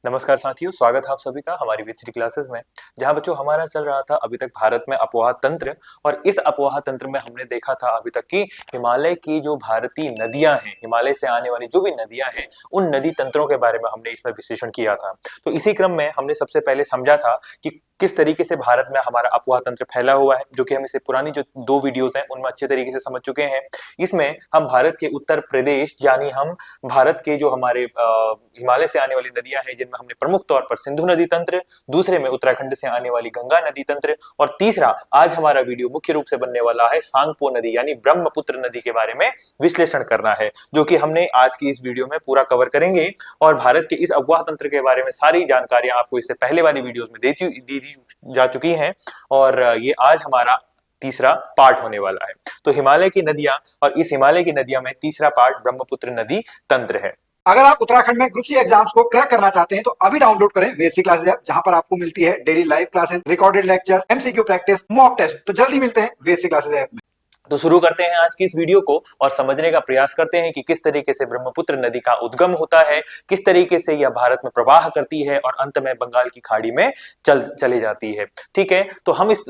नमस्कार साथियों, स्वागत है आप सभी का हमारी विचरी क्लासेस में। जहां बच्चों हमारा चल रहा था अभी तक भारत में अपवाह तंत्र। और इस अपवाह तंत्र में हमने देखा था अभी तक कि हिमालय की जो भारतीय नदियां हैं, हिमालय से आने वाली जो भी नदियां हैं, उन नदी तंत्रों के बारे में हमने इसमें विश्लेषण किया था। तो इसी क्रम में हमने सबसे पहले समझा था कि किस तरीके से भारत में हमारा अपवाह तंत्र फैला हुआ है, जो कि हम इसे पुरानी जो 2 वीडियोस हैं उनमें अच्छे तरीके से समझ चुके हैं। इसमें हम भारत के उत्तर प्रदेश यानी हम भारत के जो हमारे हिमालय से आने वाली नदियां हैं, जिनमें हमने प्रमुख तौर पर सिंधु नदी तंत्र, दूसरे में उत्तराखंड से आने वाली गंगा नदी तंत्र, और तीसरा आज हमारा वीडियो मुख्य रूप से बनने वाला है सांगपो नदी यानी ब्रह्मपुत्र नदी के बारे में विश्लेषण करना है, जो कि हमने आज की इस वीडियो में पूरा कवर करेंगे। और भारत के इस अपवाह तंत्र के बारे में सारी जानकारियां आपको इससे पहले वाली वीडियोस में दी जा चुकी हैं, और ये आज हमारा तीसरा पार्ट होने वाला है। तो हिमालय की नदियां, और इस हिमालय की नदियां में तीसरा पार्ट ब्रह्मपुत्र नदी तंत्र है। अगर आप उत्तराखंड में ग्रुप सी एग्जाम्स को क्रैक करना चाहते हैं तो अभी डाउनलोड करें वेसी क्लासेस ऐप, जहां पर आपको मिलती है daily live classes, recorded lectures, MCQ practice, mock test. तो जल्दी मिलते हैं वेसी क्लासेस ऐप में। तो शुरू करते हैं आज की इस वीडियो को और समझने का प्रयास करते हैं कि किस तरीके से ब्रह्मपुत्र नदी का उद्गम होता है, किस तरीके से यह भारत में प्रवाह करती है और अंत में बंगाल की खाड़ी में चली जाती है। ठीक है, तो हम इस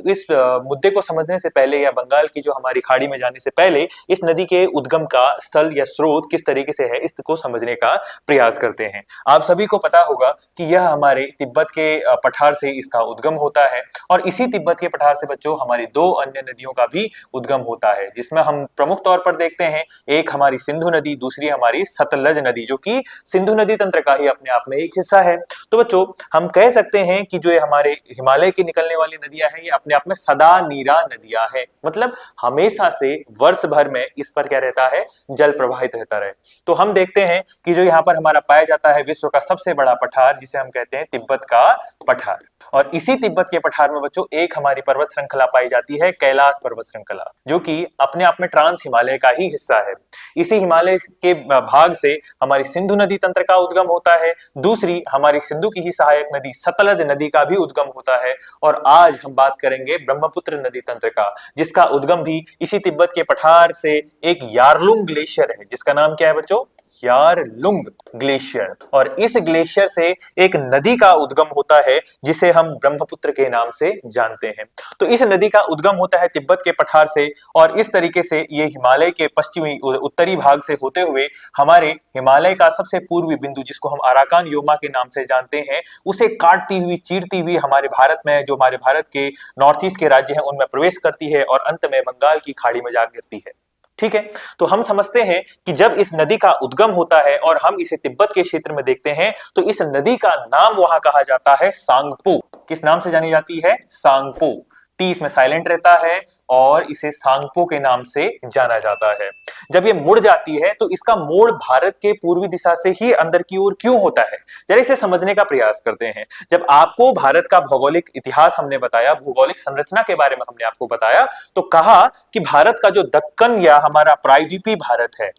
मुद्दे को समझने से पहले या बंगाल की जो हमारी खाड़ी में जाने से पहले इस नदी के उद्गम का स्थल या स्रोत किस तरीके से है, इसको समझने का प्रयास करते हैं। आप सभी को पता होगा कि यह हमारे तिब्बत के पठार से इसका उद्गम होता है, और इसी तिब्बत के पठार से बच्चों हमारी 2 अन्य नदियों का भी उद्गम होता है, जिसमें हम प्रमुख तौर पर देखते हैं एक हमारी सिंधु नदी, दूसरी हमारी सतलज नदी, जो कि सिंधु नदी तंत्र का ही अपने आप में एक हिस्सा है। तो बच्चों हम कह सकते हैं कि जो ये हमारे हिमालय की निकलने वाली नदियां हैं, ये अपने आप में सदा नीरा नदियां हैं, मतलब हमेशा से वर्ष भर में इस पर क्या रहता है, जल प्रवाहित रहता रहे। तो हम देखते हैं कि जो यहाँ पर हमारा पाया जाता है विश्व का सबसे बड़ा पठार, जिसे हम कहते हैं तिब्बत का पठार, और इसी तिब्बत के पठार में बच्चों एक हमारी पर्वत श्रृंखला पाई जाती है, कैलाश पर्वत श्रृंखला, जो कि अपने आप में ट्रांस हिमालय का ही हिस्सा है। इसी हिमालय के भाग से हमारी सिंधु नदी तंत्र का उद्गम होता है, दूसरी हमारी सिंधु की ही सहायक नदी सतलज नदी का भी उद्गम होता है, और आज हम बात करेंगे ब्रह्मपुत्र नदी तंत्र का, जिसका उद्गम भी इसी तिब्बत के पठार से एक यारलुंग ग्लेशियर है, जिसका नाम क्या है बच्चों, यारलुंग ग्लेशियर। और इस ग्लेशियर से एक नदी का उद्गम होता है जिसे हम ब्रह्मपुत्र के नाम से जानते हैं। तो इस नदी का उद्गम होता है तिब्बत के पठार से, और इस तरीके से ये हिमालय के पश्चिमी उत्तरी भाग से होते हुए हमारे हिमालय का सबसे पूर्वी बिंदु, जिसको हम अराकान योमा के नाम से जानते हैं, उसे काटती हुई चीरती हुई हमारे भारत में, जो हमारे भारत के नॉर्थ ईस्ट के राज्य हैं उनमें प्रवेश करती है और अंत में बंगाल की खाड़ी में जा गिरती है। ठीक है, तो हम समझते हैं कि जब इस नदी का उद्गम होता है और हम इसे तिब्बत के क्षेत्र में देखते हैं, तो इस नदी का नाम वहां कहा जाता है सांगपो। किस नाम से जानी जाती है, सांगपो। टी इसमें साइलेंट रहता है और इसे सांगपो के नाम से जाना जाता है। जब ये मुड़ जाती है तो इसका मोड़ भारत के पूर्वी दिशा से ही अंदर की ओर क्यों होता है, जरा इसे समझने का प्रयास करते हैं। जब आपको भारत का भौगोलिक इतिहास हमने बताया, भौगोलिक संरचना के बारे में हमने आपको बताया, तो कहा कि भारत का जो दक्कन या हमारा प्रायद्वीपीय भारत है,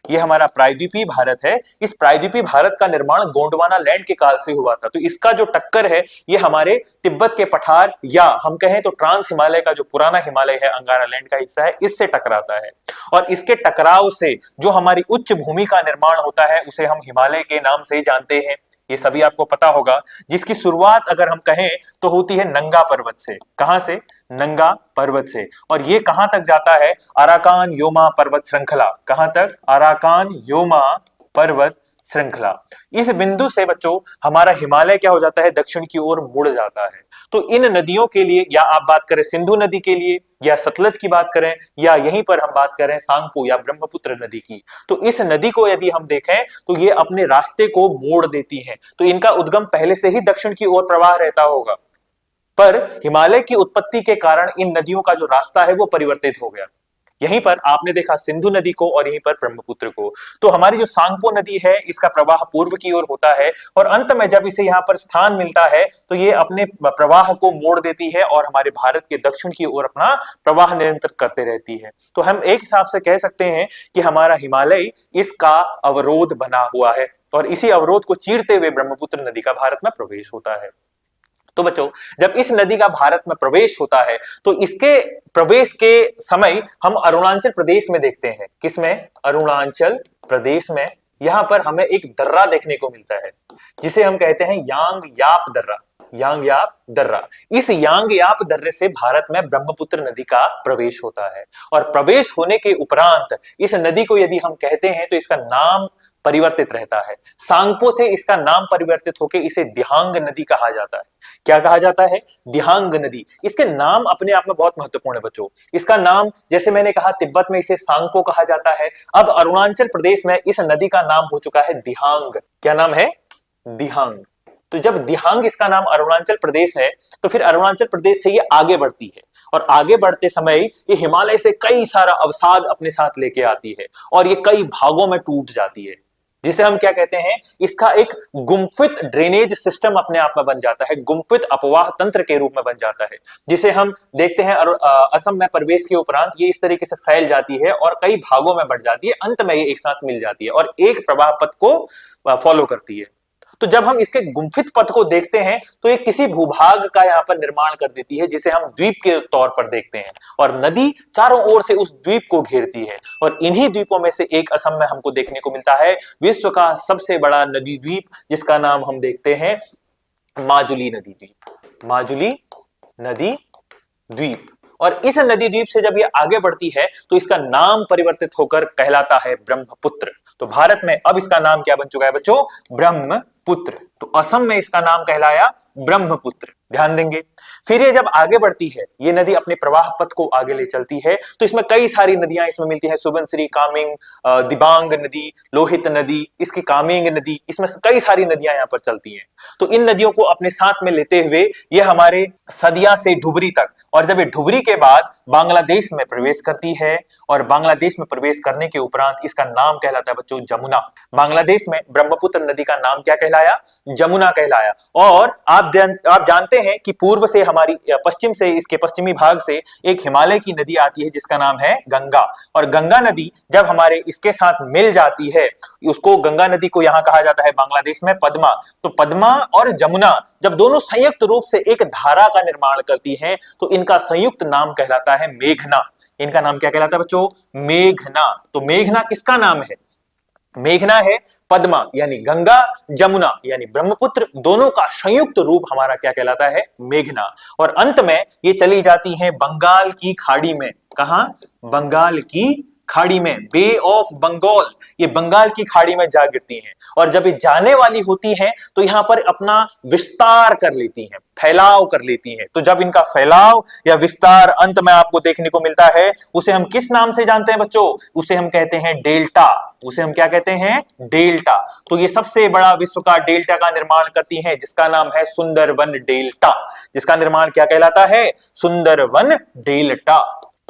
ये हमारा प्रायद्वीपीय भारत है, इस प्रायद्वीपीय भारत का निर्माण गोंडवाना लैंड के काल से हुआ था। तो इसका जो टक्कर है ये हमारे तिब्बत के पठार, या हम कहें तो ट्रांस हिमालय का जो पुराना हिमालय है, अंगारा लैंड का हिस्सा है, इससे टकराता है। और इसके टकराव से जो हमारी उच्च भूमि का निर्माण होता है उसे हम हिमालय के नाम से जानते हैं, ये सभी आपको पता होगा, जिसकी शुरुआत अगर हम कहें तो होती है नंगा पर्वत से। कहां से, नंगा पर्वत से। और ये कहां तक जाता है, अराकान योमा पर्वत श्रृंखला। कहां तक, अराकान योमा पर्वत श्रृंखला। इस बिंदु से बच्चों हमारा हिमालय क्या हो जाता है, दक्षिण की ओर मुड़ जाता है। तो इन नदियों के लिए, या आप बात करें सिंधु नदी के लिए, या सतलज की बात करें, या यहीं पर हम बात करें सांगपो या ब्रह्मपुत्र नदी की, तो इस नदी को यदि हम देखें तो ये अपने रास्ते को मोड़ देती है। तो इनका उद्गम पहले से ही दक्षिण की ओर प्रवाह रहता होगा, पर हिमालय की उत्पत्ति के कारण इन नदियों का जो रास्ता है वो परिवर्तित हो गया। यहीं पर आपने देखा सिंधु नदी को और यहीं पर ब्रह्मपुत्र को। तो हमारी जो सांगपो नदी है इसका प्रवाह पूर्व की ओर होता है, और अंत में जब इसे यहाँ पर स्थान मिलता है तो ये अपने प्रवाह को मोड़ देती है और हमारे भारत के दक्षिण की ओर अपना प्रवाह निरंतर करते रहती है। तो हम एक हिसाब से कह सकते हैं कि हमारा हिमालय इसका अवरोध बना हुआ है, और इसी अवरोध को चीरते हुए ब्रह्मपुत्र नदी का भारत में प्रवेश होता है। तो बच्चों जब इस नदी का भारत में प्रवेश होता है तो इसके प्रवेश के समय हम अरुणाचल प्रदेश में देखते हैं। किसमें, अरुणाचल प्रदेश में यहाँ पर हमें एक दर्रा देखने को मिलता है जिसे हम कहते हैं यांग याप दर्रा। यांग याप दर्रा, इस यांग याप दर्रे से भारत में ब्रह्मपुत्र नदी का प्रवेश होता है और प्रवेश होने के उपरांत इस नदी को यदि हम कहते हैं तो इसका नाम परिवर्तित रहता है। सांगपो से इसका नाम परिवर्तित होकर इसे दिहांग नदी कहा जाता है। क्या कहा जाता है? दिहांग नदी। इसके नाम अपने आप में बहुत महत्वपूर्ण है बच्चों। इसका नाम, जैसे मैंने कहा, तिब्बत में इसे सांगपो कहा जाता है। अब अरुणाचल प्रदेश में इस नदी का नाम हो चुका है दिहांग। क्या नाम है? दिहांग। तो जब दिहांग इसका नाम अरुणाचल प्रदेश है तो फिर अरुणाचल प्रदेश से ये आगे बढ़ती है और आगे बढ़ते समय ये हिमालय से कई सारा अवसाद अपने साथ लेके आती है और ये कई भागों में टूट जाती है, जिसे हम क्या कहते हैं, इसका एक गुम्फित ड्रेनेज सिस्टम अपने आप में बन जाता है, गुम्फित अपवाह तंत्र के रूप में बन जाता है, जिसे हम देखते हैं असम में प्रवेश के उपरांत ये इस तरीके से फैल जाती है और कई भागों में बढ़ जाती है, अंत में ये एक साथ मिल जाती है और एक प्रवाह पथ को फॉलो करती है। तो जब हम इसके गुम्फित पथ को देखते हैं तो ये किसी भूभाग का यहाँ पर निर्माण कर देती है जिसे हम द्वीप के तौर पर देखते हैं और नदी चारों ओर से उस द्वीप को घेरती है और इन्हीं द्वीपों में से एक असम में हमको देखने को मिलता है विश्व का सबसे बड़ा नदी द्वीप, जिसका नाम हम देखते हैं माजुली नदी द्वीप। माजुली नदी द्वीप। और इस नदी द्वीप से जब ये आगे बढ़ती है तो इसका नाम परिवर्तित होकर कहलाता है ब्रह्मपुत्र। तो भारत में अब इसका नाम क्या बन चुका है बच्चों? ब्रह्मपुत्र। तो असम में इसका नाम कहलाया ब्रह्मपुत्र। ध्यान देंगे। फिर ये जब आगे बढ़ती है, ये नदी अपने प्रवाह पथ को आगे ले चलती है तो इसमें कई सारी नदियां इसमें मिलती हैं, सुबनसिरी, कामेंग, दिबांग नदी, लोहित नदी, इसकी कामेंग नदी, इसमें कई सारी नदियां यहाँ पर चलती हैं। तो इन नदियों को अपने साथ में लेते हुए ये हमारे सदिया से ढुबरी तक, और जब ये ढुबरी के बाद बांग्लादेश में प्रवेश करती है और बांग्लादेश में प्रवेश करने के उपरांत इसका नाम कहलाता है बच्चों जमुना। बांग्लादेश में ब्रह्मपुत्र नदी का नाम क्या कहलाया? जमुना कहलाया। और आप जानते हैं कि पूर्व से हमारी पश्चिम से, इसके पश्चिमी भाग से एक हिमालय की नदी आती है जिसका नाम है गंगा, और गंगा नदी जब हमारे इसके साथ मिल जाती है, उसको गंगा नदी को यहाँ कहा जाता है बांग्लादेश में पद्मा। तो पद्मा और जमुना जब दोनों संयुक्त रूप से एक धारा का निर्माण करती हैं तो इनका संयुक्त नाम कहलाता है मेघना। इनका नाम क्या कहलाता है बच्चों? मेघना। तो मेघना किसका नाम है? मेघना है पद्मा यानी गंगा, जमुना यानी ब्रह्मपुत्र, दोनों का संयुक्त रूप हमारा क्या कहलाता है? मेघना। और अंत में ये चली जाती हैं बंगाल की खाड़ी में। कहां? बंगाल की खाड़ी में, बे ऑफ बंगाल, ये बंगाल की खाड़ी में जा गिरती हैं और जब ये जाने वाली होती हैं तो यहां पर अपना विस्तार कर लेती हैं, फैलाव कर लेती हैं। तो जब इनका फैलाव या विस्तार अंत में आपको देखने को मिलता है, उसे हम किस नाम से जानते हैं बच्चों? उसे हम कहते हैं डेल्टा। उसे हम क्या कहते हैं? डेल्टा। तो ये सबसे बड़ा विश्व का डेल्टा का निर्माण करती हैं जिसका नाम है सुंदरवन डेल्टा। जिसका निर्माण क्या कहलाता है? Sundarvan delta.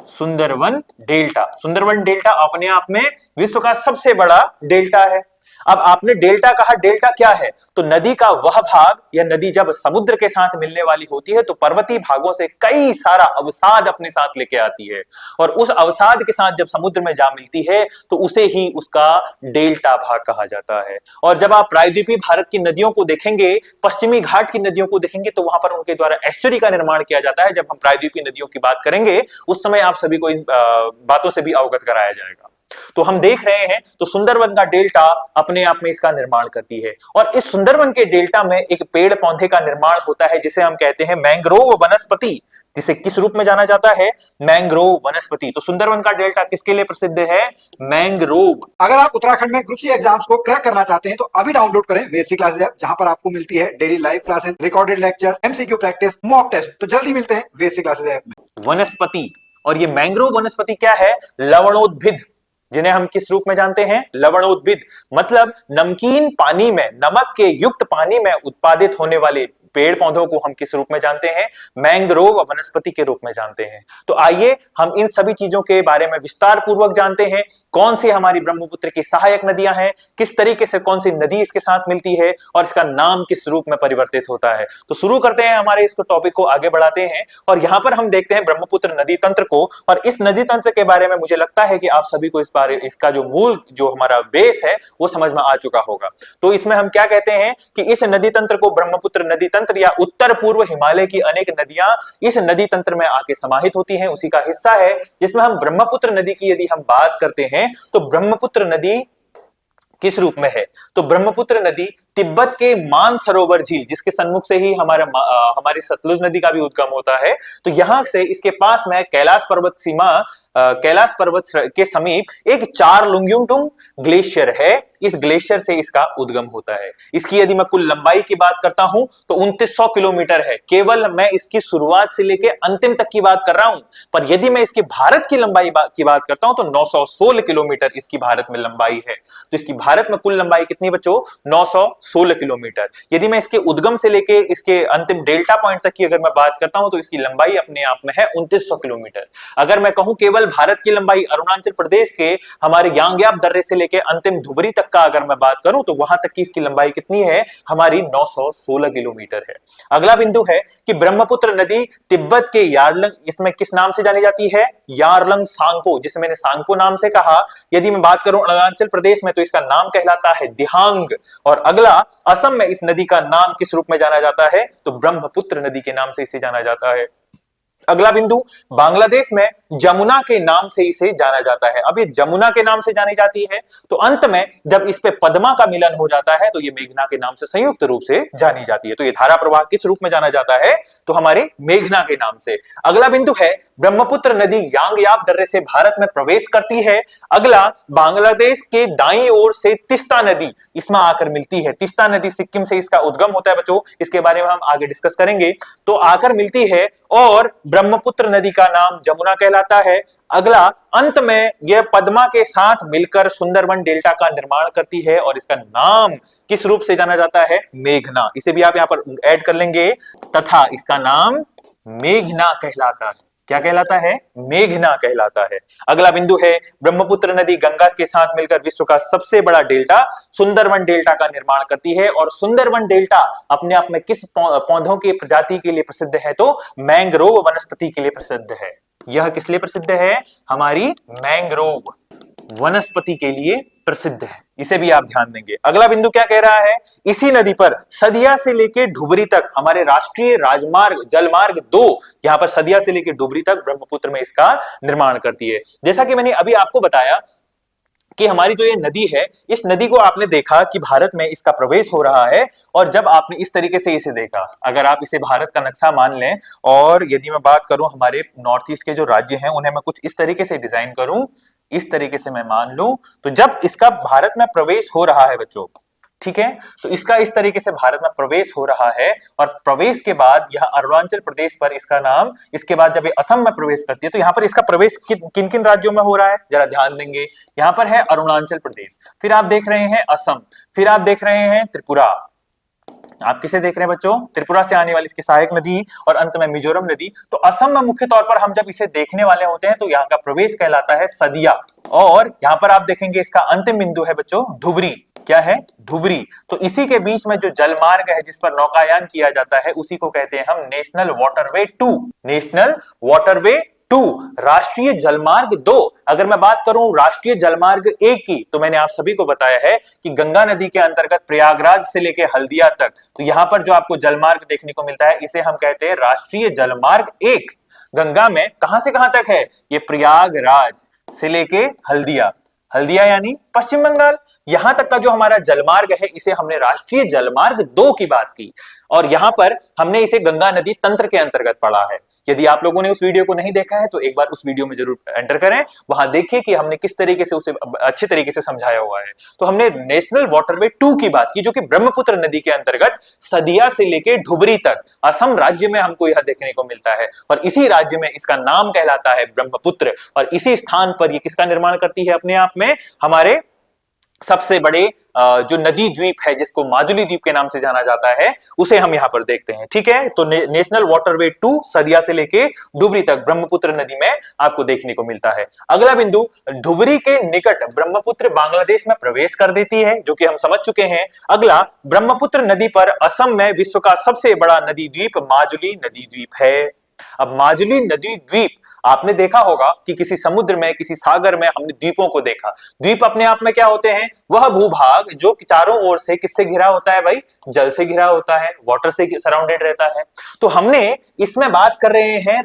Sundarvan delta. Sundarvan delta अपने आप में विश्व का सबसे बड़ा डेल्टा है। अब आपने डेल्टा कहा, डेल्टा क्या है? तो नदी का वह भाग या नदी जब समुद्र के साथ मिलने वाली होती है तो पर्वतीय भागों से कई सारा अवसाद अपने साथ लेके आती है और उस अवसाद के साथ जब समुद्र में जा मिलती है तो उसे ही उसका डेल्टा भाग कहा जाता है। और जब आप प्रायद्वीपीय भारत की नदियों को देखेंगे, पश्चिमी घाट की नदियों को देखेंगे तो वहां पर उनके द्वारा एस्चुरी का निर्माण किया जाता है। जब हम प्रायद्वीपीय नदियों की बात करेंगे उस समय आप सभी को इन बातों से भी अवगत कराया जाएगा। तो हम देख रहे हैं तो सुंदरवन का डेल्टा अपने आप में इसका निर्माण करती है और इस सुंदरवन के डेल्टा में एक पेड़ पौधे का निर्माण होता है जिसे हम कहते हैं मैंग्रोव वनस्पति, जिसे किस रूप में जाना जाता है? मैंग्रोव वनस्पति। तो सुंदरवन का डेल्टा किसके लिए प्रसिद्ध है? मैंग्रोव। अगर आप उत्तराखंड में ग्रुप सी एग्जाम्स को क्रैक करना चाहते हैं तो अभी डाउनलोड करें वेसी क्लासेस ऐप, जहां पर आपको मिलती है daily live classes, recorded lectures, MCQ practice, mock test. तो जल्दी मिलते हैं वेसी क्लासेस ऐप में। वनस्पति, और ये मैंग्रोव वनस्पति क्या है? लवणोद्भिद, जिन्हें हम किस रूप में जानते हैं? लवणोद्भिद। मतलब नमकीन पानी में, नमक के युक्त पानी में उत्पादित होने वाले पेड़ पौधों को हम किस रूप में जानते हैं? मैंग्रोव वनस्पति के रूप में जानते हैं। तो आइए हम इन सभी चीजों के बारे में विस्तार पूर्वक जानते हैं। कौन सी हमारी ब्रह्मपुत्र की सहायक नदियां हैं, किस तरीके से कौन सी नदी इसके साथ मिलती है और इसका नाम किस रूप में परिवर्तित होता है। तो शुरू करते हैं, हमारे इस टॉपिक को आगे बढ़ाते हैं और यहां पर हम देखते हैं ब्रह्मपुत्र नदी तंत्र को। और इस नदी तंत्र के बारे में मुझे लगता है कि आप सभी को इसका जो मूल, जो हमारा बेस है वो समझ में आ चुका होगा। तो इसमें हम क्या कहते हैं कि इस नदी तंत्र को ब्रह्मपुत्र नदी तंत्र या उत्तर पूर्व हिमालय की अनेक नदियां इस नदी तंत्र में आके समाहित होती हैं, उसी का हिस्सा है। जिसमें हम ब्रह्मपुत्र नदी की यदि हम बात करते हैं तो ब्रह्मपुत्र नदी किस रूप में है? तो ब्रह्मपुत्र नदी तिब्बत के मानसरोवर झील, जिसके सन्मुख से ही हमारी सतलुज नदी का भी उद्गम होता है, तो यहां से इसके पास में कैलाश पर्वत सीमा, कैलाश पर्वत के समीप एक चारलुंग्युंगटुंग ग्लेशियर है। इस ग्लेशियर से इसका उद्गम होता है। इसकी यदि मैं कुल लंबाई की बात करता हूं तो 2900 किलोमीटर है। केवल मैं इसकी शुरुआत से लेकर अंतिम तक की बात कर रहा हूं। पर यदि मैं इसके भारत की लंबाई की बात करता हूं तो 916 किलोमीटर इसकी भारत में लंबाई है। तो इसकी भारत में कुल लंबाई कितनी बच्चों? 916 किलोमीटर। यदि मैं इसके उद्गम से लेके इसके अंतिम डेल्टा पॉइंट तक की अगर मैं बात करता हूं तो इसकी लंबाई अपने आप में है 2900 किलोमीटर। अगर मैं कहूं केवल भारत की लंबाई, अरुणाचल प्रदेश के हमारे यांग्याप दर्रे से लेके अंतिम धुबरी तक का अगर मैं बात करूं तो वहां तक की इसकी लंबाई कितनी है? हमारी 916 किलोमीटर है। अगला बिंदु है कि ब्रह्मपुत्र नदी तिब्बत के यारलंग, इसमें किस नाम से जानी जाती है? यारलंग सांगपो, जिसे मैंने सांगपो नाम से कहा। यदि मैं बात करूं अरुणाचल प्रदेश में तो इसका नाम कहलाता है दिहांग। और अगला, असम में इस नदी का नाम किस रूप में जाना जाता है? तो ब्रह्मपुत्र नदी के नाम से इसे जाना जाता है। अगला बिंदु, बांग्लादेश में जमुना के नाम से इसे जाना जाता है। अब ये जमुना के नाम से जानी जाती है, तो अंत में जब इस पे पद्मा का मिलन हो जाता है तो ये मेघना के नाम से संयुक्त रूप से जानी जाती है। तो ये धारा प्रवाह किस रूप में जाना जाता है? तो हमारे मेघना के नाम से। अगला बिंदु है, ब्रह्मपुत्र नदी यांगयाप दर्रे से भारत में प्रवेश करती है। अगला, बांग्लादेश के दाईं ओर से तिस्ता नदी इसमें आकर मिलती है। तिस्ता नदी सिक्किम से इसका उद्गम होता है बच्चों, इसके बारे में हम आगे डिस्कस करेंगे। तो आकर मिलती है और ब्रह्मपुत्र नदी का नाम जमुना कहलाता है। अगला, अंत में यह पद्मा के साथ मिलकर सुंदरवन डेल्टा का निर्माण करती है और इसका नाम किस रूप से जाना जाता है? मेघना। इसे भी आप यहां पर ऐड कर लेंगे, तथा इसका नाम मेघना कहलाता है। क्या कहलाता है? मेघना कहलाता है। अगला बिंदु है, ब्रह्मपुत्र नदी गंगा के साथ मिलकर विश्व का सबसे बड़ा डेल्टा सुंदरवन डेल्टा का निर्माण करती है। और सुंदरवन डेल्टा अपने आप में किस पौधों की प्रजाति के लिए प्रसिद्ध है? तो मैंग्रोव वनस्पति के लिए प्रसिद्ध है। यह किस लिए प्रसिद्ध है? हमारी मैंग्रोव वनस्पति के लिए प्रसिद्ध है। इसे भी आप ध्यान देंगे। अगला बिंदु क्या कह रहा है? इसी नदी पर सदिया से लेकर ढुबरी तक हमारे राष्ट्रीय राजमार्ग जलमार्ग 2 यहां पर सदिया से लेकर ढुबरी तक ब्रह्मपुत्र में इसका निर्माण करती है। जैसा कि मैंने अभी आपको बताया कि हमारी जो ये नदी है, इस नदी को आपने देखा कि भारत में इसका प्रवेश हो रहा है। और जब आपने इस तरीके से इसे देखा, अगर आप इसे भारत का नक्शा मान लें, और यदि मैं बात करूं हमारे नॉर्थ ईस्ट के जो राज्य हैं उन्हें मैं कुछ इस तरीके से डिजाइन करूं, इस तरीके से मैं मान लूं, तो जब इसका भारत में प्रवेश हो रहा है बच्चों, ठीक है, तो इसका इस तरीके से भारत में प्रवेश हो रहा है। और प्रवेश के बाद यह अरुणाचल प्रदेश पर इसका नाम, इसके बाद जब ये असम में प्रवेश करती है तो यहां पर इसका प्रवेश किन किन राज्यों में हो रहा है जरा ध्यान देंगे। यहां पर है अरुणाचल प्रदेश, फिर आप देख रहे हैं असम, फिर आप देख रहे हैं त्रिपुरा। आप किसे देख रहे हैं बच्चों? त्रिपुरा से आने वाली इसकी सहायक नदी, और अंत में मिजोरम नदी। तो असम में मुख्य तौर पर हम जब इसे देखने वाले होते हैं तो यहाँ का प्रवेश कहलाता है सदिया। और यहाँ पर आप देखेंगे इसका अंतिम बिंदु है बच्चों धुबरी। क्या है? धुबरी। तो इसी के बीच में जो जलमार्ग है जिस पर नौकायान किया जाता है उसी को कहते हैं हम नेशनल वाटरवे 2। नेशनल वाटरवे 2, राष्ट्रीय जलमार्ग 2। अगर मैं बात करूं राष्ट्रीय जलमार्ग 1 की, तो मैंने आप सभी को बताया है कि गंगा नदी के अंतर्गत प्रयागराज से लेकर हल्दिया तक, तो यहां पर जो आपको जलमार्ग देखने को मिलता है इसे हम कहते हैं राष्ट्रीय जलमार्ग 1। गंगा में कहां से कहां तक है? ये प्रयागराज से लेके हल्दिया, हल्दिया यानी पश्चिम बंगाल, यहां तक का जो हमारा जलमार्ग है इसे हमने राष्ट्रीय जलमार्ग 2 की बात की। और यहां पर हमने इसे गंगा नदी तंत्र के अंतर्गत पढ़ा है। यदि आप लोगों ने उस वीडियो को नहीं देखा है तो एक बार उस वीडियो में जरूर एंटर करें, वहां देखिए कि हमने किस तरीके से उसे अच्छे तरीके से समझाया हुआ है। तो हमने नेशनल वाटरवे 2 की बात की जो कि ब्रह्मपुत्र नदी के अंतर्गत सदिया से लेकर ढुबरी तक असम राज्य में हमको यह देखने को मिलता है। और इसी राज्य में इसका नाम कहलाता है ब्रह्मपुत्र। और इसी स्थान पर यह किसका निर्माण करती है? अपने आप में हमारे सबसे बड़े जो नदी द्वीप है जिसको माजुली द्वीप के नाम से जाना जाता है उसे हम यहां पर देखते हैं। ठीक है, तो नेशनल वाटरवे 2 सदिया से लेके डुबरी तक ब्रह्मपुत्र नदी में आपको देखने को मिलता है। अगला बिंदु, डुबरी के निकट ब्रह्मपुत्र बांग्लादेश में प्रवेश कर देती है जो कि हम समझ चुके हैं। अगला, ब्रह्मपुत्र नदी पर असम में विश्व का सबसे बड़ा नदी द्वीप माजुली नदी द्वीप है। अब माजुली नदी द्वीप, आपने देखा होगा कि किसी समुद्र में, किसी सागर में हमने द्वीपों को देखा। द्वीप अपने आप में क्या होते हैं? वह भूभाग जो चारों ओर से किससे घिरा होता है भाई? जल से घिरा होता है, वाटर से सराउंडेड रहता है। तो हमने इसमें बात कर रहे हैं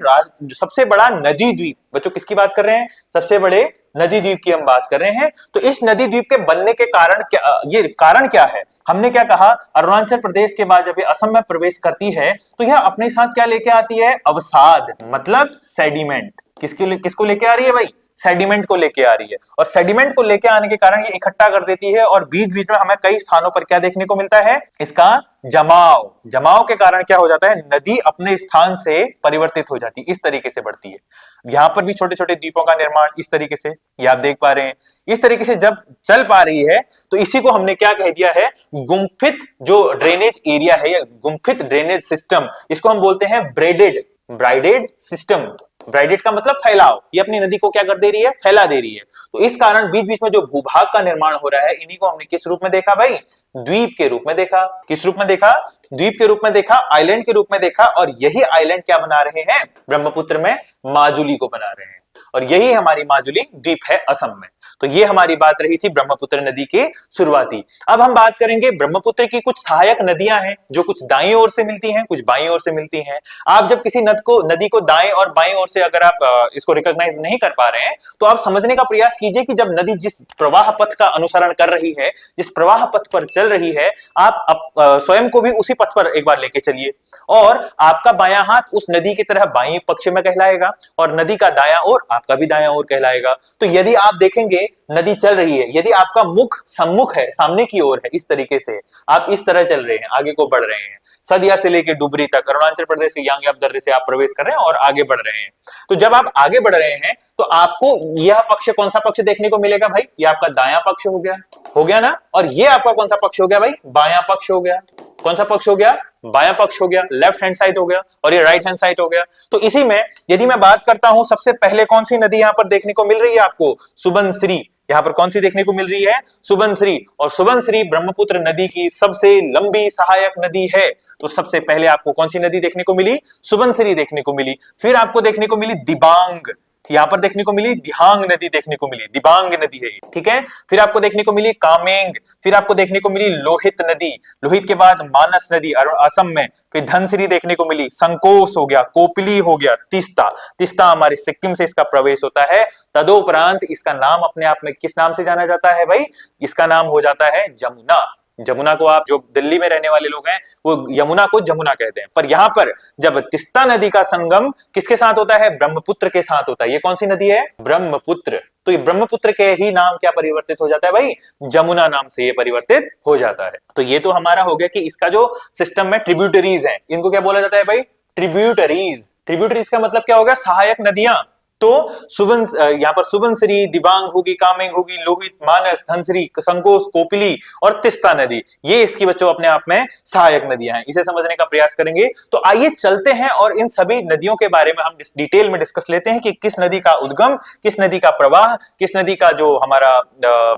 सबसे बड़ा नदी द्वीप। बच्चों किसकी बात कर रहे हैं? सबसे बड़े नदी द्वीप की हम बात कर रहे हैं। तो इस नदी द्वीप के बनने के कारण क्या, ये कारण क्या है? हमने क्या कहा, अरुणाचल प्रदेश के बाद जब ये असम में प्रवेश करती है तो यह अपने साथ क्या लेके आती है? अवसाद, मतलब सेडिमेंट। किसको लेके आ रही है भाई? सेडिमेंट को लेके आ रही है। और सेडिमेंट को लेके आने के कारण ये इकट्ठा कर देती है और बीच बीच में हमें कई स्थानों पर क्या देखने को मिलता है? इसका जमाव। जमाव के कारण क्या हो जाता है? नदी अपने स्थान से परिवर्तित हो जाती है, इस तरीके से बढ़ती है। यहां पर भी छोटे छोटे द्वीपों का निर्माण इस तरीके से, ये आप देख पा रहे हैं। इस तरीके से जब चल पा रही है तो इसी को हमने क्या कह दिया है? गुम्फित जो ड्रेनेज एरिया है या गुम्फित ड्रेनेज सिस्टम, इसको हम बोलते हैं ब्राइडेड सिस्टम। ब्राइडेड का मतलब फैलाव। ये अपनी नदी को क्या कर दे रही है? फैला दे रही है। तो इस कारण बीच बीच में जो भूभाग का निर्माण हो रहा है, इन्हीं को हमने किस रूप में देखा भाई? द्वीप के रूप में देखा। किस रूप में देखा? द्वीप के रूप में देखा, आइलैंड के रूप में देखा। और यही आइलैंड क्या बना रहे हैं? ब्रह्मपुत्र में माजुली को बना रहे हैं। और यही हमारी माजुली द्वीप है असम में। तो ये हमारी बात रही थी ब्रह्मपुत्र नदी के शुरुआती। अब हम बात करेंगे ब्रह्मपुत्र की कुछ सहायक नदियां हैं जो कुछ दाईं ओर से मिलती हैं, कुछ बाईं ओर से मिलती हैं। आप जब किसी नदी को दाएं और बाईं ओर से अगर आप इसको रिकॉग्नाइज नहीं कर पा रहे हैं तो आप समझने का प्रयास कीजिए कि जब नदी जिस प्रवाह पथ का अनुसरण कर रही है, जिस प्रवाह पथ पर चल रही है, आप स्वयं को भी उसी पथ पर एक बार लेके चलिए और आपका बायां हाथ उस नदी की तरह बाईं पक्ष में कहलाएगा और नदी का दायां ओर आपका भी दायां ओर कहलाएगा। तो यदि आप देखेंगे नदी चल रही है, यदि आपका मुख सम्मुख है, सामने की ओर है, इस तरीके से आप इस तरह चल रहे हैं, आगे को बढ़ रहे हैं, सदिया से लेकर डुबरी तक, अरुणाचल प्रदेश के यांग्याप दर्रे से आप प्रवेश कर रहे हैं और आगे बढ़ रहे हैं। तो जब आप आगे बढ़ रहे हैं तो आपको यह पक्ष, कौन सा पक्ष देखने को मिलेगा भाई? ये आपका दायां पक्ष हो गया ना। और ये आपका कौन सा पक्ष हो गया भाई? बायां पक्ष हो गया। कौन सा पक्ष हो गया? बायां पक्ष हो गया, लेफ्ट हैंड साइड हो गया। और ये राइट हैंड साइड हो गया। तो इसी में यदि मैं बात करता हूं, सबसे पहले कौन सी नदी यहां पर देखने को मिल रही है आपको? सुबनसिरी। यहां पर कौन सी देखने को मिल रही है? सुबनसिरी। और सुबनसिरी ब्रह्मपुत्र नदी की सबसे लंबी सहायक नदी है। तो सबसे पहले आपको कौन सी नदी देखने को मिली? सुबनसिरी देखने को मिली। फिर आपको देखने को मिली दिबांग। यहां पर देखने को मिली दिहांग नदी देखने को मिली, दिबांग नदी है, ठीक है। फिर आपको देखने को मिली कामेंग। फिर आपको देखने को मिली लोहित नदी। लोहित के बाद मानस नदी असम में। फिर धनसिरी देखने को मिली, संकोस हो गया, कोपिली हो गया, तीस्ता। तीस्ता हमारे सिक्किम से इसका प्रवेश होता है। तदोपरांत इसका नाम अपने आप में किस नाम से जाना जाता है भाई? इसका नाम हो जाता है जमुना। जमुना को आप जो दिल्ली में रहने वाले लोग हैं वो यमुना को जमुना कहते हैं, पर यहां पर जब तीस्ता नदी का संगम किसके साथ होता है? ब्रह्मपुत्र के साथ होता है। ये कौन सी नदी है? ब्रह्मपुत्र। तो ये ब्रह्मपुत्र के ही नाम क्या परिवर्तित हो जाता है भाई? जमुना नाम से ये परिवर्तित हो जाता है। तो ये तो हमारा हो गया कि इसका जो सिस्टम में ट्रिब्यूटरीज है, इनको क्या बोला जाता है भाई? ट्रिब्यूटरीज। ट्रिब्यूटरीज का मतलब क्या होगा? सहायक नदियां। तो यहाँ पर सुबनसिरी, दिबांग होगी, कामेंग होगी, लोहित, मानस, धनसिरी, संकोस, कोपिली और तीस्ता नदी, ये इसकी बच्चों अपने आप में सहायक नदियां हैं। इसे समझने का प्रयास करेंगे। तो आइए चलते हैं और इन सभी नदियों के बारे में हम डिटेल में डिस्कस लेते हैं कि किस नदी का उद्गम, किस नदी का प्रवाह, किस नदी का जो हमारा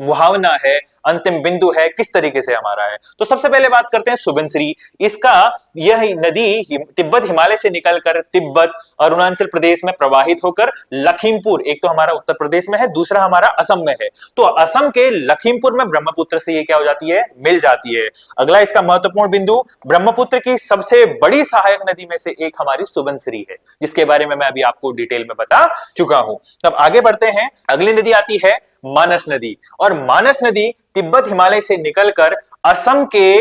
मुहावना है, अंतिम बिंदु है, किस तरीके से हमारा है। तो सबसे पहले बात करते हैं सुबनसिरी। इसका यह नदी तिब्बत हिमालय से निकलकर तिब्बत, अरुणाचल प्रदेश में प्रवाहित होकर लखीमपुर, एक तो हमारा उत्तर प्रदेश में है, दूसरा हमारा असम में है। तो असम के लखीमपुर में ब्रह्मपुत्र से ये क्या हो जाती है? मिल जाती है। अगला इसका महत्वपूर्ण बिंदु, ब्रह्मपुत्र की सबसे बड़ी सहायक नदी में से एक हमारी सुबनसिरी है, जिसके बारे में मैं अभी आपको डिटेल में बता चुका हूं। तब आगे बढ़ते हैं। अगली नदी आती है मानस नदी। और मानस नदी तिब्बत हिमालय से निकलकर असम के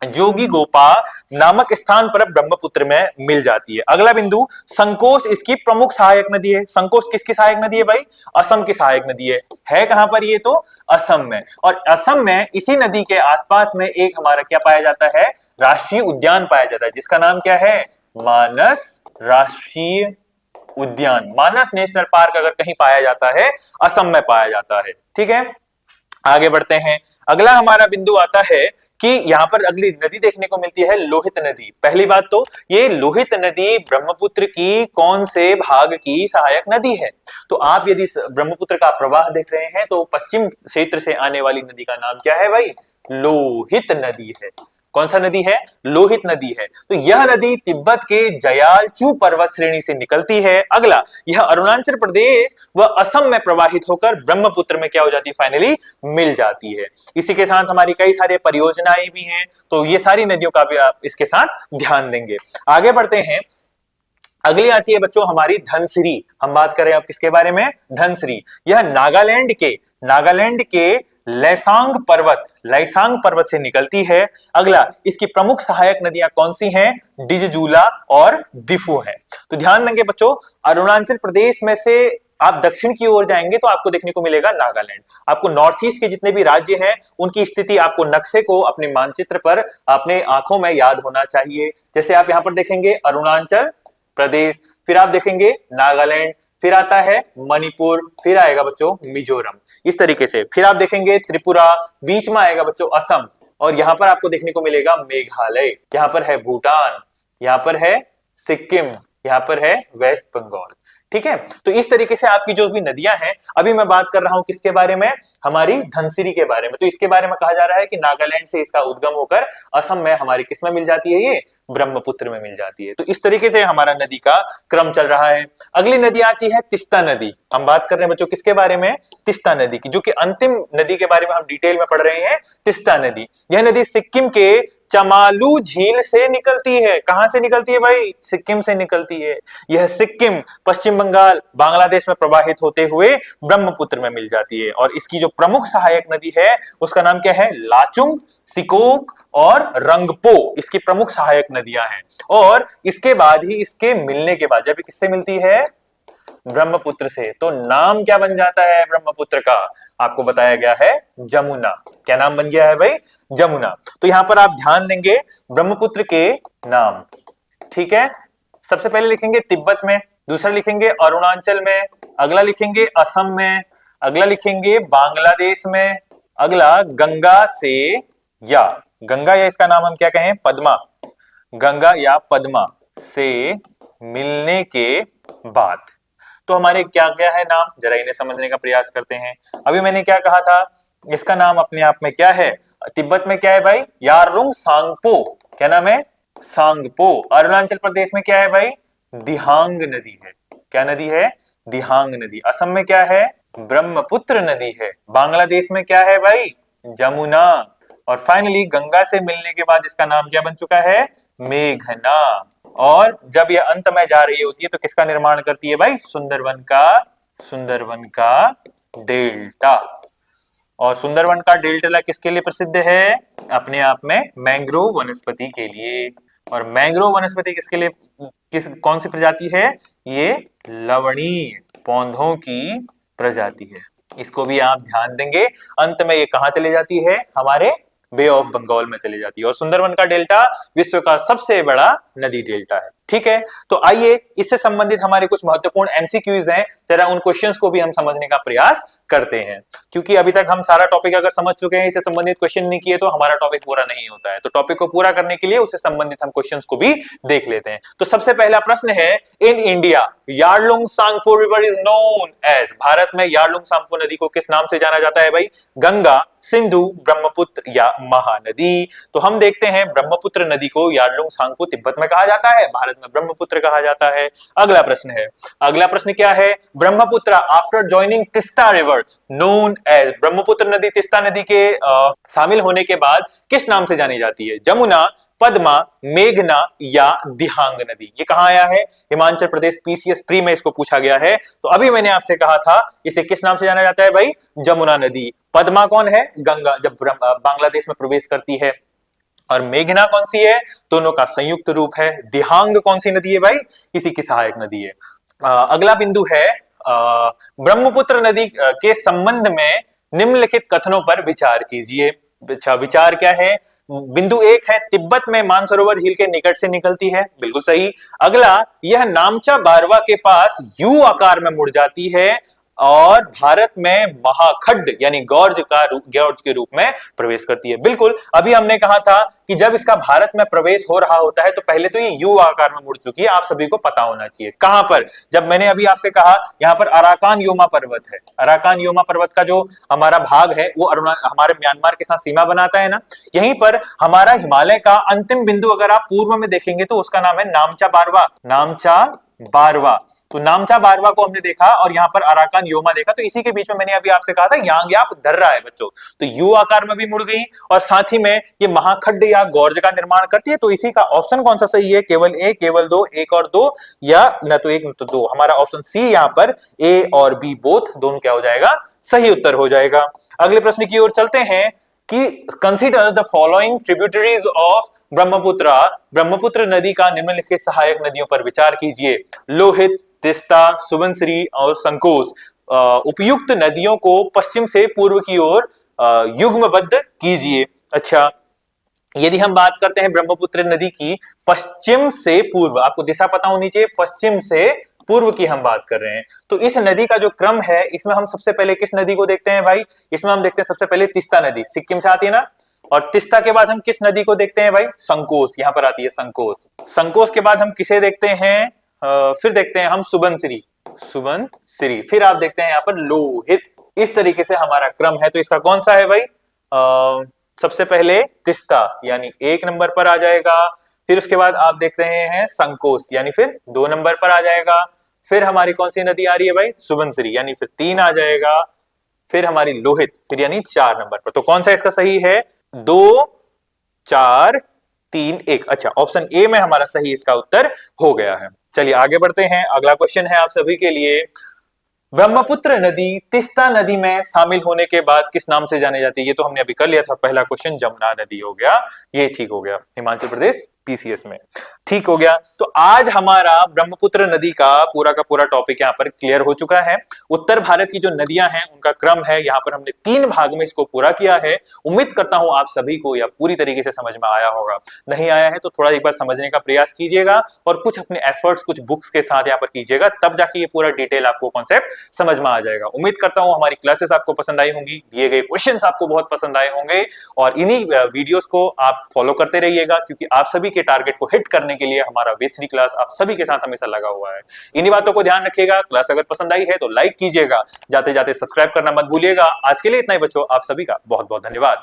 जोगी गोपा नामक स्थान पर ब्रह्मपुत्र में मिल जाती है। अगला बिंदु, संकोस इसकी प्रमुख सहायक नदी है। संकोस किसकी सहायक नदी है भाई? असम की सहायक नदी है कहां पर? ये तो असम में। और असम में इसी नदी के आसपास में एक हमारा क्या पाया जाता है? राष्ट्रीय उद्यान पाया जाता है, जिसका नाम क्या है? मानस राष्ट्रीय उद्यान। मानस नेशनल पार्क अगर कहीं पाया जाता है, असम में पाया जाता है, ठीक है। आगे बढ़ते हैं। अगला हमारा बिंदु आता है कि यहां पर अगली नदी देखने को मिलती है लोहित नदी। पहली बात तो ये लोहित नदी ब्रह्मपुत्र की कौन से भाग की सहायक नदी है? तो आप यदि ब्रह्मपुत्र का प्रवाह देख रहे हैं तो पश्चिम क्षेत्र से आने वाली नदी का नाम क्या है भाई? लोहित नदी है। कौन सा नदी है? लोहित नदी है। तो यह नदी तिब्बत के जयालचू पर्वत श्रेणी से निकलती है। अगला, यह अरुणाचल प्रदेश व असम में प्रवाहित होकर ब्रह्मपुत्र में क्या हो जाती है? फाइनली मिल जाती है। इसी के साथ हमारी कई सारे परियोजनाएं भी हैं, तो ये सारी नदियों का भी आप इसके साथ ध्यान देंगे। आगे बढ़ते हैं। अगली आती है बच्चों हमारी धनसिरी। हम बात करें अब किसके बारे में? धनसिरी। यह नागालैंड के लैसांग पर्वत से निकलती है। अगला, इसकी प्रमुख सहायक नदियां कौन सी हैं? डिजजूला और दिफू हैं। तो ध्यान देंगे बच्चों, अरुणाचल प्रदेश में से आप दक्षिण की ओर जाएंगे तो आपको देखने को मिलेगा नागालैंड। आपको नॉर्थ ईस्ट के जितने भी राज्य हैं उनकी स्थिति आपको नक्शे को अपने मानचित्र पर अपने आंखों में याद होना चाहिए। जैसे आप यहां पर देखेंगे अरुणाचल प्रदेश, फिर आप देखेंगे नागालैंड, फिर आता है मणिपुर, फिर आएगा बच्चों मिजोरम। इस तरीके से फिर आप देखेंगे त्रिपुरा, बीच में आएगा बच्चों असम, और यहां पर आपको देखने को मिलेगा मेघालय, यहां पर है भूटान, यहां पर है सिक्किम, यहां पर है वेस्ट बंगाल। ठीक है, तो इस तरीके से आपकी जो भी नदियां हैं, अभी मैं बात कर रहा हूं किसके बारे में? हमारी धनसिरी के बारे में। तो इसके बारे में कहा जा रहा है कि नागालैंड से इसका उद्गम होकर असम में हमारी किस में मिल जाती है? ये ब्रह्मपुत्र में मिल जाती है। तो इस तरीके से हमारा नदी का क्रम चल रहा है। अगली नदी आती है तिस्ता नदी। हम बात कर रहे हैं बच्चों किसके बारे में? तिस्ता नदी की, जो कि अंतिम नदी के बारे में हम डिटेल में पढ़ रहे हैं। तिस्ता नदी, यह नदी सिक्किम के चमालू झील से निकलती है। कहां से निकलती है भाई? सिक्किम से निकलती है। यह सिक्किम, पश्चिम बंगाल, बांग्लादेश में प्रवाहित होते हुए ब्रह्मपुत्र में मिल जाती है। और इसकी जो प्रमुख सहायक नदी है उसका नाम क्या है? लाचुंग, सिकोक और रंगपो इसकी प्रमुख सहायक नदियां हैं। और इसके बाद ही इसके मिलने के बाद जब ये किससे मिलती है? ब्रह्मपुत्र से, तो नाम क्या बन जाता है ब्रह्मपुत्र का? आपको बताया गया है जमुना। क्या नाम बन गया है भाई? जमुना। तो यहां पर आप ध्यान देंगे ब्रह्मपुत्र के नाम। ठीक है, सबसे पहले लिखेंगे तिब्बत में, दूसरा लिखेंगे अरुणाचल में, अगला लिखेंगे असम में, अगला लिखेंगे बांग्लादेश में, अगला गंगा से या गंगा या इसका नाम हम क्या कहें? पद्मा, गंगा या पद्मा से मिलने के बाद। तो हमारे क्या क्या है नाम, जरा इन्हें समझने का प्रयास करते हैं। अभी मैंने क्या कहा था? इसका नाम अपने आप में क्या है? तिब्बत में क्या है भाई? यारलुंग सांगपो। क्या नाम है? सांगपो। अरुणाचल प्रदेश में क्या है भाई? दिहांग नदी है। क्या नदी है? दिहांग नदी। असम में क्या है? ब्रह्मपुत्र नदी है। बांग्लादेश में क्या है भाई? जमुना। और फाइनली गंगा से मिलने के बाद इसका नाम क्या बन चुका है? मेघना। और जब यह अंत में जा रही होती है तो किसका निर्माण करती है भाई? सुंदरवन का डेल्टा। और सुंदरवन का डेल्टा किसके लिए प्रसिद्ध है? अपने आप में मैंग्रोव वनस्पति के लिए। और मैंग्रोव वनस्पति किसके लिए, कौन सी प्रजाति है? ये लवणीय पौधों की प्रजाति है। इसको भी आप ध्यान देंगे। अंत में ये कहां चली जाती है? हमारे बे ऑफ बंगाल में चली जाती है। और सुंदरवन का डेल्टा विश्व का सबसे बड़ा नदी डेल्टा है। ठीक है, तो आइए इससे संबंधित हमारे कुछ महत्वपूर्ण एमसीक्यूज हैं, जरा उन क्वेश्चंस को भी हम समझने का प्रयास करते हैं। क्योंकि अभी तक हम सारा टॉपिक अगर समझ चुके हैं, इससे संबंधित क्वेश्चन नहीं किए तो हमारा टॉपिक पूरा नहीं होता है। तो टॉपिक को पूरा करने के लिए उससे संबंधित हम क्वेश्चंस को भी देख लेते हैं। तो सबसे पहला प्रश्न है, in India Yarlung Tsangpo river is known as. भारत में यारलुंग सांगपो नदी को किस नाम से जाना जाता है भाई? गंगा, सिंधु, ब्रह्मपुत्र या महानदी। तो हम देखते हैं ब्रह्मपुत्र नदी को यारलुंग सांगपो तिब्बत में कहा जाता है, भारत में ब्रह्मपुत्र कहा जाता है। अगला प्रश्न क्या है? Brahmaputra after joining Teesta river known as. Brahmaputra नदी तिस्ता नदी के शामिल होने के बाद किस नाम से जानी जाती है? जमुना, पद्मा, मेघना या दिहांग नदी। ये कहां आया है? हिमाचल प्रदेश पीसीएस प्री में इसको पूछा गया है। तो अभी मैंने आपसे कहा था इसे किस नाम से जाना जाता है भाई? जमुना नदी। पद्मा कौन है? गंगा जब बांग्लादेश में प्रवेश करती है। और मेघना कौन सी है? दोनों का संयुक्त रूप है। दिहांग कौन सी नदी है भाई? इसी की सहायक नदी है। अगला बिंदु है, ब्रह्मपुत्र नदी के संबंध में निम्नलिखित कथनों पर विचार कीजिए। अच्छा, विचार क्या है? बिंदु 1 है, तिब्बत में मानसरोवर झील के निकट से निकलती है। बिल्कुल सही। अगला, यह नामचा बारवा के पास यू आकार में मुड़ जाती है और भारत में महाखड्ड यानी गॉर्ज के रूप में प्रवेश करती है। बिल्कुल, अभी हमने कहा था कि जब इसका भारत में प्रवेश हो रहा होता है तो पहले तो ये यू आकार में मुड़ चुकी है, आप सभी को पता होना चाहिए। कहां पर? जब मैंने अभी आपसे कहा यहां पर अराकान योमा पर्वत है। अराकान योमा पर्वत का जो हमारा भाग है वो हमारे म्यांमार के साथ सीमा बनाता है ना, यहीं पर हमारा हिमालय का अंतिम बिंदु अगर आप पूर्व में देखेंगे तो उसका नाम है नामचा बारवा। नामचा बारवा। तो नामचा बारवा को हमने देखा और यहाँ पर अराकान योमा देखा, तो इसी के बीच में मैंने अभी आपसे कहा था यांग याप धर्रा है बच्चों, तो यू आकार में भी मुड़ गई और साथ ही में ये महाखड्ड या गौर्ज का निर्माण करती है। तो इसी का ऑप्शन कौन सा सही है, केवल ए, केवल दो, एक और दो, या न तो एक न तो दो। हमारा ऑप्शन सी यहाँ पर ए और बी बोथ दोनों क्या हो जाएगा, सही उत्तर हो जाएगा। अगले प्रश्न की ओर चलते हैं कि consider the following tributaries of Brahmaputra. Brahmaputra नदी का निम्नलिखित सहायक नदियों पर विचार कीजिए। लोहित, तिस्ता, सुबनसिरी और संकोश। उपयुक्त नदियों को पश्चिम से पूर्व की ओर युग्मबद्ध कीजिए। अच्छा, यदि हम बात करते हैं ब्रह्मपुत्र नदी की पश्चिम से पूर्व, आपको दिशा पता होनी चाहिए, पश्चिम से पूर्व की हम बात कर रहे हैं, तो इस नदी का जो क्रम है इसमें हम सबसे पहले किस नदी को देखते हैं भाई, इसमें हम देखते हैं सबसे पहले तिस्ता नदी, सिक्किम से आती है ना, और तिस्ता के बाद हम किस नदी को देखते हैं भाई, संकोश, यहां पर आती है संकोश। संकोश के बाद हम किसे देखते हैं, फिर देखते हैं हम सुबनसिरी, सुबनसिरी, फिर आप देखते हैं यहाँ पर लोहित। इस तरीके से हमारा क्रम है। तो इसका कौन सा है भाई, सबसे पहले तिस्ता यानी 1 नंबर पर आ जाएगा, फिर उसके बाद आप देख रहे हैं संकोश यानी फिर 2 नंबर पर आ जाएगा, फिर हमारी कौन सी नदी आ रही है भाई, सुबनसिरी यानी फिर 3 आ जाएगा, फिर हमारी लोहित फिर यानी 4 नंबर पर। तो कौन सा इसका सही है, 2 4 3 1। अच्छा, ऑप्शन ए में हमारा सही इसका उत्तर हो गया है। चलिए आगे बढ़ते हैं। अगला क्वेश्चन है आप सभी के लिए, ब्रह्मपुत्र नदी तिस्ता नदी में शामिल होने के बाद किस नाम से जानी जाती है। ये तो हमने अभी कर लिया था, पहला क्वेश्चन जमुना नदी हो गया, ये ठीक हो गया, हिमाचल प्रदेश पीसीएस में ठीक हो गया। तो आज हमारा ब्रह्मपुत्र नदी का पूरा टॉपिक यहाँ पर क्लियर हो चुका है। उत्तर भारत की जो नदियां हैं उनका क्रम है, यहाँ पर हमने 3 भाग में इसको पूरा किया है। उम्मीद करता हूं आप सभी को यह पूरी तरीके से समझ में आया होगा। नहीं आया है तो थोड़ा एक बार समझने का प्रयास कीजिएगा और कुछ अपने एफर्ट्स कुछ बुक्स के साथ यहाँ पर कीजिएगा, तब जाके ये पूरा डिटेल आपको कॉन्सेप्ट समझ में आ जाएगा। उम्मीद करता हूं हमारी क्लासेस आपको पसंद आई होंगी, दिए गए क्वेश्चंस आपको बहुत पसंद आए होंगे और इन्हीं वीडियोस को आप फॉलो करते रहिएगा, क्योंकि आप सभी के टारगेट को हिट करने के लिए हमारा वेद3 क्लास आप सभी के साथ हमेशा लगा हुआ है। इन्हीं बातों को ध्यान रखिएगा। क्लास अगर पसंद आई है तो लाइक कीजिएगा, जाते जाते सब्सक्राइब करना मत भूलिएगा। आज के लिए इतना ही बच्चों, आप सभी का बहुत बहुत धन्यवाद।